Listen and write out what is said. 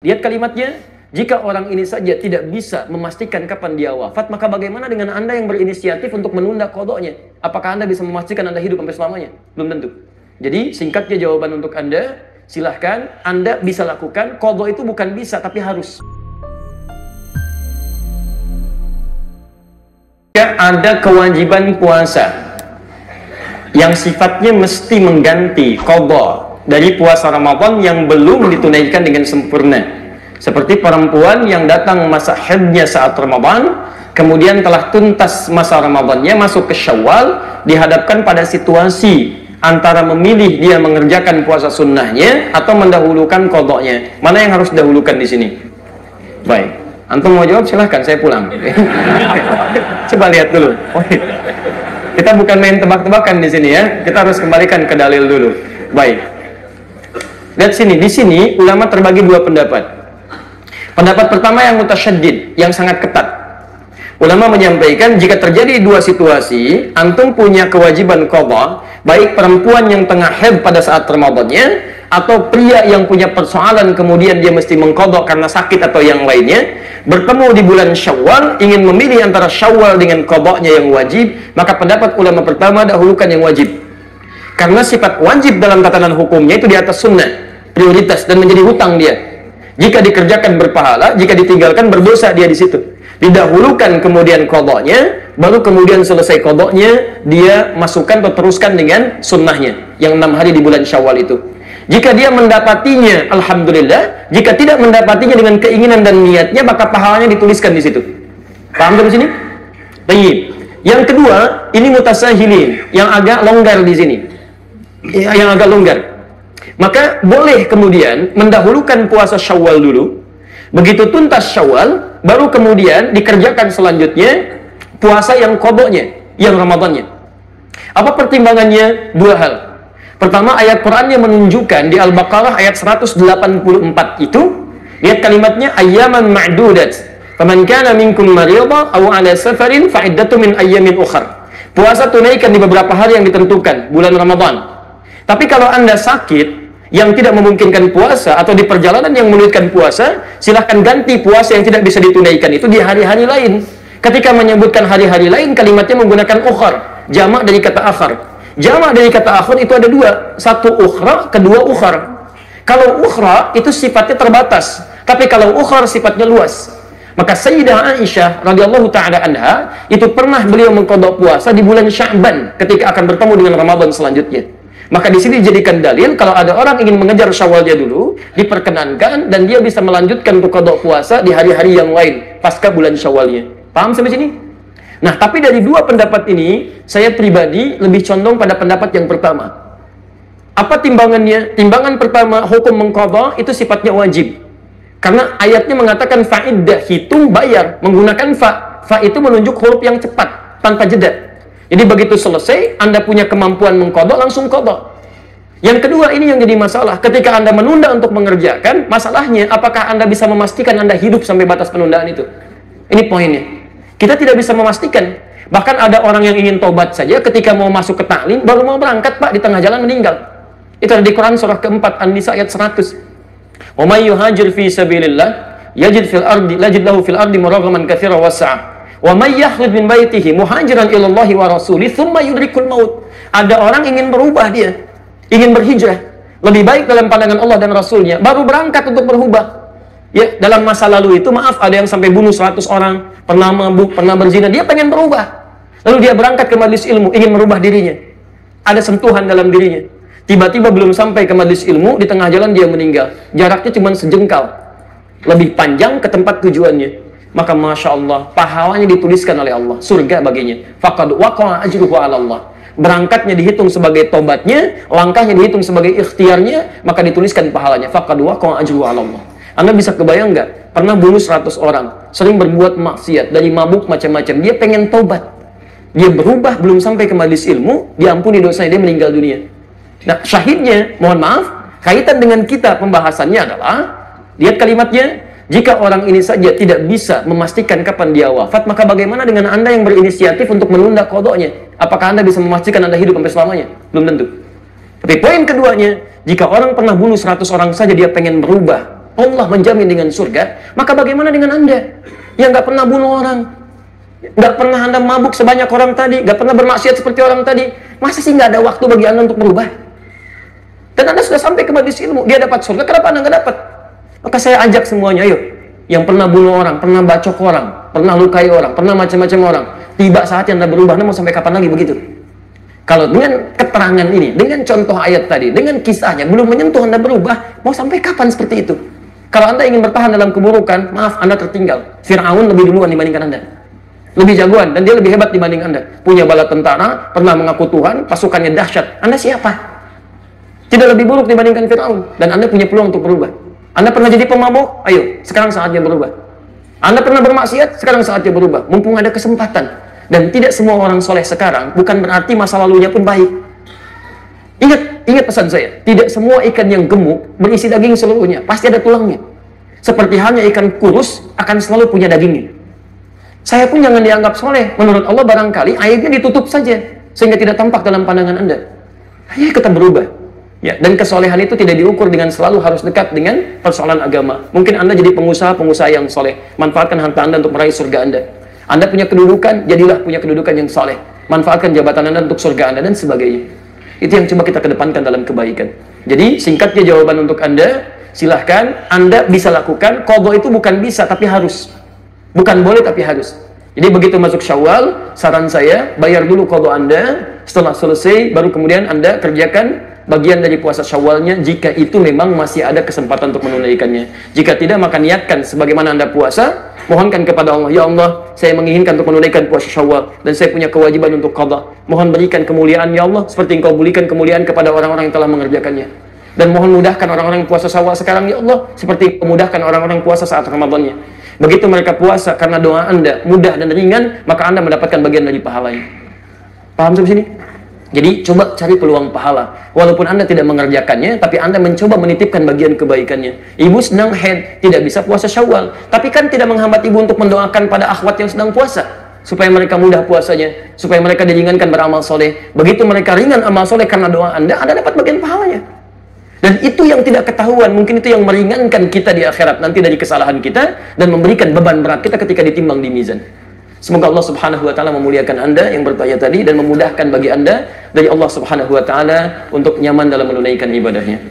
Lihat kalimatnya, jika orang ini saja tidak bisa memastikan kapan dia wafat, maka bagaimana dengan Anda yang berinisiatif untuk menunda qadanya? Apakah Anda bisa memastikan Anda hidup sampai selamanya? Belum tentu. Jadi singkatnya jawaban untuk Anda, silahkan Anda bisa lakukan. Qadha itu bukan bisa, tapi harus. Ada kewajiban puasa yang sifatnya mesti mengganti qadha dari puasa Ramadan yang belum ditunaikan dengan sempurna, seperti perempuan yang datang masa haidnya saat Ramadan, kemudian telah tuntas masa Ramadannya, masuk ke Syawal, dihadapkan pada situasi antara memilih dia mengerjakan puasa sunnahnya atau mendahulukan qadanya. Mana yang harus didahulukan di sini? Baik, antum mau jawab silahkan, saya pulang. Coba lihat dulu. Kita bukan main tebak-tebakan di sini ya, kita harus kembalikan ke dalil dulu. Baik. Lihat sini, di sini ulama terbagi dua pendapat. Pendapat pertama yang mutasyaddid, yang sangat ketat. Ulama menyampaikan jika terjadi dua situasi, antum punya kewajiban qadha, baik perempuan yang tengah haid pada saat Ramadannya atau pria yang punya persoalan kemudian dia mesti mengqadha karena sakit atau yang lainnya, bertemu di bulan Syawal, ingin memilih antara Syawal dengan qadanya yang wajib, maka pendapat ulama pertama dahulukan yang wajib. Karena sifat wajib dalam tatanan hukumnya itu di atas sunnah, prioritas, dan menjadi hutang dia. Jika dikerjakan berpahala, jika ditinggalkan berdosa dia di situ. Didahulukan kemudian qadanya, baru kemudian selesai qadanya dia masukkan atau teruskan dengan sunnahnya yang 6 hari di bulan Syawal itu. Jika dia mendapatinya, alhamdulillah. Jika tidak mendapatinya dengan keinginan dan niatnya, maka pahalanya dituliskan di situ. Paham dari sini? Baik. Yang kedua, ini mutasahilin, yang agak longgar di sini. Yang agak longgar. Maka boleh kemudian mendahulukan puasa Syawal dulu. Begitu tuntas Syawal, baru kemudian dikerjakan selanjutnya puasa yang qadanya, yang Ramadannya. Apa pertimbangannya? Dua hal. Pertama, ayat Qur'annya menunjukkan di Al-Baqarah ayat 184 itu, lihat kalimatnya, ayyaman ma'dudat. Faman kana minkum maridha aw 'ala safarin fa iddatun min ayyamin ukhra. Puasa tunaikan di beberapa hari yang ditentukan, bulan Ramadan. Tapi kalau Anda sakit yang tidak memungkinkan puasa atau di perjalanan yang menyulitkan puasa, silahkan ganti puasa yang tidak bisa ditunaikan itu di hari-hari lain. Ketika menyebutkan hari-hari lain, kalimatnya menggunakan ukhar, jamak dari kata akhar. Jamak dari kata akhar itu ada dua, satu ukhra, kedua ukhar. Kalau ukhra itu sifatnya terbatas, tapi kalau ukhar sifatnya luas. Maka Sayyidah Aisyah radhiyallahu taala anha itu pernah beliau mengqadha puasa di bulan Sya'ban ketika akan bertemu dengan Ramadan selanjutnya. Maka di sini dijadikan dalil kalau ada orang ingin mengejar Syawalnya dulu, diperkenankan dan dia bisa melanjutkan untuk qadha puasa di hari-hari yang lain pasca bulan Syawalnya. Paham sampai sini? Nah, tapi dari dua pendapat ini, saya pribadi lebih condong pada pendapat yang pertama. Apa timbangannya? Timbangan pertama, hukum mengqadha itu sifatnya wajib. Karena ayatnya mengatakan fa'iddah, hitung bayar, menggunakan fa. Fa itu menunjuk huruf yang cepat, tanpa jeda. Jadi begitu selesai, Anda punya kemampuan mengqadha, langsung qadha. Yang kedua, ini yang jadi masalah. Ketika Anda menunda untuk mengerjakan, masalahnya apakah Anda bisa memastikan Anda hidup sampai batas penundaan itu? Ini poinnya. Kita tidak bisa memastikan. Bahkan ada orang yang ingin tobat saja, ketika mau masuk ke taklim, baru mau berangkat, Pak, di tengah jalan meninggal. Itu ada di Quran surah keempat, An-Nisa ayat 100. Wa may yuhajir fi sabilillah yajid lahu fil ardi muraghaman katsiran was'a. Wa may yakhrij min baitihi muhajiran ila Allah wa rasulih tsumma yudrikul maut. Ada orang ingin berubah dia, ingin berhijrah, lebih baik dalam pandangan Allah dan Rasulnya, baru berangkat untuk berubah. Ya, dalam masa lalu itu, maaf, ada yang sampai bunuh 100 orang, pernah mabuk, pernah berzina, dia pengen berubah. Lalu dia berangkat ke majelis ilmu, ingin merubah dirinya. Ada sentuhan dalam dirinya. Tiba-tiba belum sampai ke majelis ilmu, di tengah jalan dia meninggal. Jaraknya cuma sejengkal. Lebih panjang ke tempat tujuannya. Maka Masya Allah, pahalanya dituliskan oleh Allah, surga baginya. Faqad waqa'a ajruhu 'ala Allah. Berangkatnya dihitung sebagai tobatnya, langkahnya dihitung sebagai ikhtiarnya, maka dituliskan pahalanya. Faqad waqa'a ajruhu 'ala Allah. Anda bisa kebayang nggak? Pernah bunuh 100 orang, sering berbuat maksiat, dari mabuk macam-macam. Dia pengen tobat. Dia berubah, belum sampai ke majelis ilmu, diampuni dosanya, dia meninggal dunia. Nah, syahidnya, mohon maaf, kaitan dengan kita pembahasannya adalah, lihat kalimatnya, jika orang ini saja tidak bisa memastikan kapan dia wafat, maka bagaimana dengan Anda yang berinisiatif untuk menunda qadanya? Apakah Anda bisa memastikan Anda hidup sampai selamanya? Belum tentu. Tapi poin keduanya, jika orang pernah bunuh 100 orang saja dia pengen berubah, Allah menjamin dengan surga, maka bagaimana dengan Anda yang nggak pernah bunuh orang, nggak pernah Anda mabuk sebanyak orang tadi, nggak pernah bermaksiat seperti orang tadi? Masa sih nggak ada waktu bagi Anda untuk berubah? Dan Anda sudah sampai ke majelis ilmu, dia dapat surga, kenapa Anda nggak dapat? Maka saya ajak semuanya, ayo, yang pernah bunuh orang, pernah bacok orang, pernah lukai orang, pernah macam-macam orang, tiba saatnya Anda berubah. Anda mau sampai kapan lagi begitu? Kalau dengan keterangan ini, dengan contoh ayat tadi, dengan kisahnya, belum menyentuh Anda berubah, mau sampai kapan seperti itu? Kalau Anda ingin bertahan dalam keburukan, maaf, Anda tertinggal. Fir'aun lebih duluan dibandingkan Anda. Lebih jagoan, dan dia lebih hebat dibanding Anda. Punya bala tentara, pernah mengaku Tuhan, pasukannya dahsyat. Anda siapa? Tidak lebih buruk dibandingkan Fir'aun. Dan Anda punya peluang untuk berubah. Anda pernah jadi pemabuk? Ayo, sekarang saatnya berubah. Anda pernah bermaksiat? Sekarang saatnya berubah. Mumpung ada kesempatan. Dan tidak semua orang soleh sekarang, bukan berarti masa lalunya pun baik. Ingat pesan saya, tidak semua ikan yang gemuk berisi daging seluruhnya, pasti ada tulangnya. Seperti halnya ikan kurus akan selalu punya dagingnya. Saya pun jangan dianggap soleh. Menurut Allah barangkali airnya ditutup saja, sehingga tidak tampak dalam pandangan Anda. Ayo kita berubah. Ya, dan kesolehan itu tidak diukur dengan selalu harus dekat dengan persoalan agama. Mungkin Anda jadi pengusaha yang soleh, manfaatkan harta Anda untuk meraih surga Anda. Anda punya kedudukan, jadilah punya kedudukan yang soleh. Manfaatkan jabatan Anda untuk surga Anda, dan sebagainya. Itu yang coba kita kedepankan dalam kebaikan. Jadi, singkatnya jawaban untuk Anda, silahkan, Anda bisa lakukan. Qadha itu bukan bisa, tapi harus. Bukan boleh, tapi harus. Jadi, begitu masuk Syawal, saran saya, bayar dulu qadha Anda. Setelah selesai, baru kemudian Anda kerjakan bagian dari puasa Syawalnya, jika itu memang masih ada kesempatan untuk menunaikannya. Jika tidak, maka niatkan sebagaimana Anda puasa, mohonkan kepada Allah, ya Allah, saya menginginkan untuk menunaikan puasa Syawal, dan saya punya kewajiban untuk qadha. Mohon berikan kemuliaan, ya Allah, seperti Engkau berikan kemuliaan kepada orang-orang yang telah mengerjakannya. Dan mohon mudahkan orang-orang yang puasa Syawal sekarang, ya Allah, seperti memudahkan orang-orang puasa saat Ramadannya. Begitu mereka puasa, karena doa Anda mudah dan ringan, maka Anda mendapatkan bagian dari pahalanya. Paham sampai sini? Jadi coba cari peluang pahala. Walaupun Anda tidak mengerjakannya, tapi Anda mencoba menitipkan bagian kebaikannya. Ibu sedang haid, tidak bisa puasa Syawal, tapi kan tidak menghambat ibu untuk mendoakan pada akhwat yang sedang puasa, supaya mereka mudah puasanya, supaya mereka diringankan beramal soleh. Begitu mereka ringan amal soleh karena doa Anda dapat bagian pahalanya. Dan itu yang tidak ketahuan, mungkin itu yang meringankan kita di akhirat nanti dari kesalahan kita, dan memberikan beban berat kita ketika ditimbang di mizan. Semoga Allah Subhanahu wa taala memuliakan Anda yang bertanya tadi, dan memudahkan bagi Anda dari Allah Subhanahu wa taala untuk nyaman dalam menunaikan ibadahnya.